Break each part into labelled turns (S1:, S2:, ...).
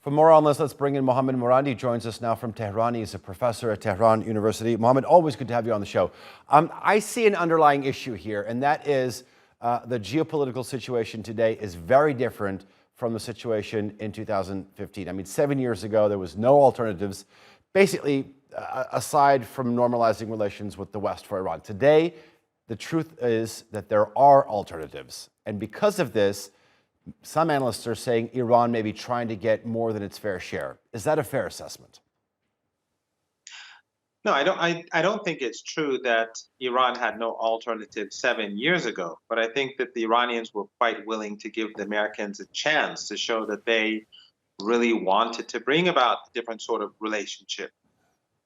S1: For more on this, let's bring in Mohammad Marandi, who joins us now from Tehran. He's a professor at Tehran University. Mohammad, always good to have you on the show. I see an underlying issue here, and that is the geopolitical situation today is very different from the situation in 2015. I mean, 7 years ago, there was no alternatives, basically, aside from normalizing relations with the West for Iran. Today, the truth is that there are alternatives. And because of this, some analysts are saying Iran may be trying to get more than its fair share. Is that a fair assessment?
S2: No, I don't think it's true that Iran had no alternative 7 years ago. But I think that the Iranians were quite willing to give the Americans a chance to show that they really wanted to bring about a different sort of relationship.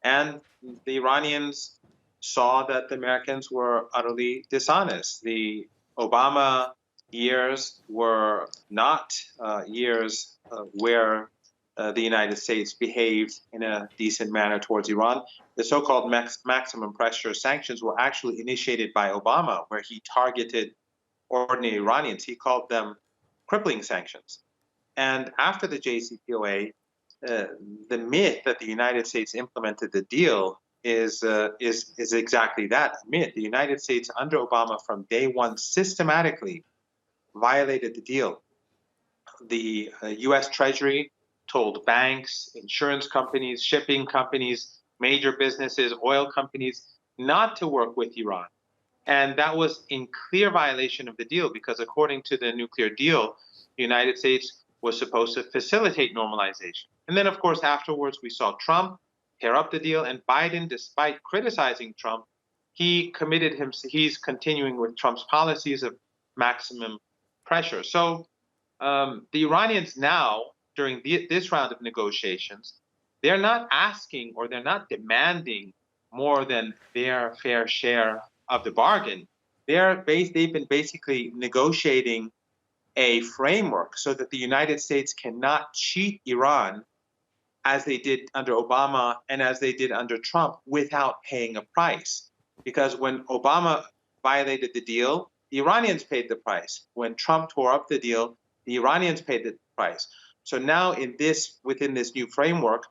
S2: And the Iranians saw that the Americans were utterly dishonest. The Obama years were not years where the United States behaved in a decent manner towards Iran. The so-called maximum pressure sanctions were actually initiated by Obama, where he targeted ordinary Iranians. He called them crippling sanctions. And after the JCPOA, the myth that the United States implemented the deal is exactly that, a myth. The United States under Obama from day one systematically violated the deal. The U.S. Treasury told banks, insurance companies, shipping companies, major businesses, oil companies not to work with Iran. And that was in clear violation of the deal because according to the nuclear deal, the United States was supposed to facilitate normalization. And then, of course, afterwards, we saw Trump tear up the deal. And Biden, despite criticizing Trump, he's continuing with Trump's policies of maximum pressure. So the Iranians now, during this round of negotiations, they're not asking or they're not demanding more than their fair share of the bargain. They've been basically negotiating a framework so that the United States cannot cheat Iran as they did under Obama and as they did under Trump without paying a price. Because when Obama violated the deal, the Iranians paid the price. When Trump tore up the deal, the Iranians paid the price. So now within this new framework,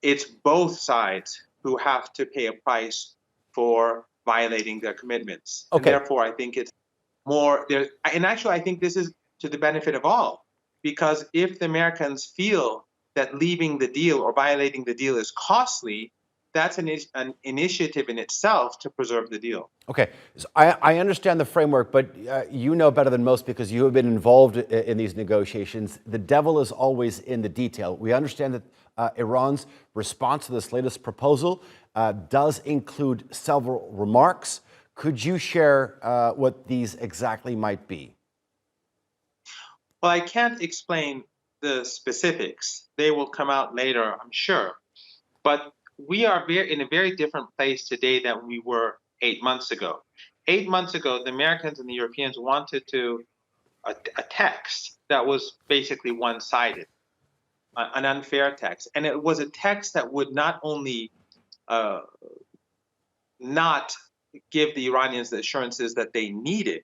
S2: it's both sides who have to pay a price for violating their commitments.
S1: Okay.
S2: And therefore, I think it's more there. And actually, I think this is to the benefit of all, because if the Americans feel that leaving the deal or violating the deal is costly, that's an initiative in itself to preserve the deal.
S1: Okay, so I understand the framework, but you know better than most because you have been involved in these negotiations. The devil is always in the detail. We understand that Iran's response to this latest proposal does include several remarks. Could you share what these exactly might be?
S2: Well, I can't explain the specifics. They will come out later, I'm sure. But we are in a very different place today than we were 8 months ago. 8 months ago, the Americans and the Europeans wanted a text that was basically one-sided, an unfair text. And it was a text that would not only not give the Iranians the assurances that they needed,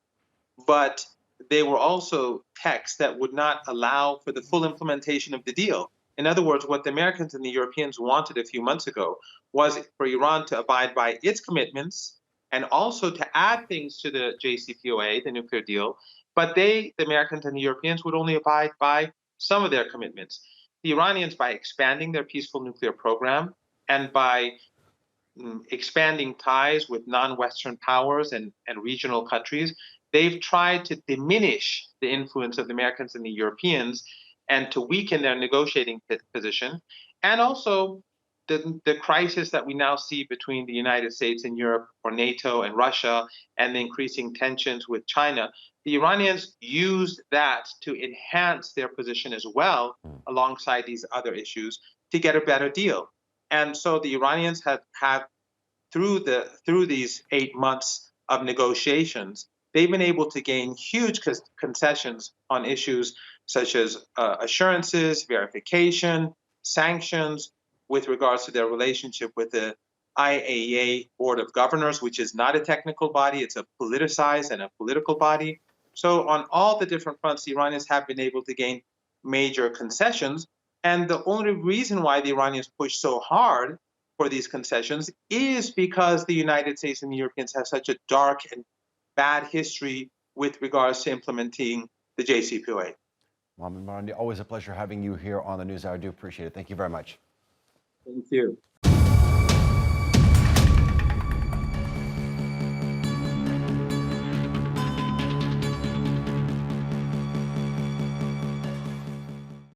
S2: but they were also texts that would not allow for the full implementation of the deal. In other words, what the Americans and the Europeans wanted a few months ago was for Iran to abide by its commitments and also to add things to the JCPOA, the nuclear deal. But the Americans and the Europeans, would only abide by some of their commitments. The Iranians, by expanding their peaceful nuclear program and by expanding ties with non-Western powers and regional countries, they've tried to diminish the influence of the Americans and the Europeans and to weaken their negotiating position. And also the crisis that we now see between the United States and Europe, or NATO and Russia, and the increasing tensions with China, the Iranians used that to enhance their position as well, alongside these other issues, to get a better deal. And so the Iranians have through these 8 months of negotiations, they've been able to gain huge concessions on issues such as assurances, verification, sanctions, with regards to their relationship with the IAEA Board of Governors, which is not a technical body, it's a politicized and a political body. So on all the different fronts, the Iranians have been able to gain major concessions, And the only reason why the Iranians push so hard for these concessions is because the United States and the Europeans have such a dark and bad history with regards to implementing the JCPOA.
S1: Mohammad Marandi, always a pleasure having you here on the News Hour. I do appreciate it. Thank you very much.
S2: Thank you.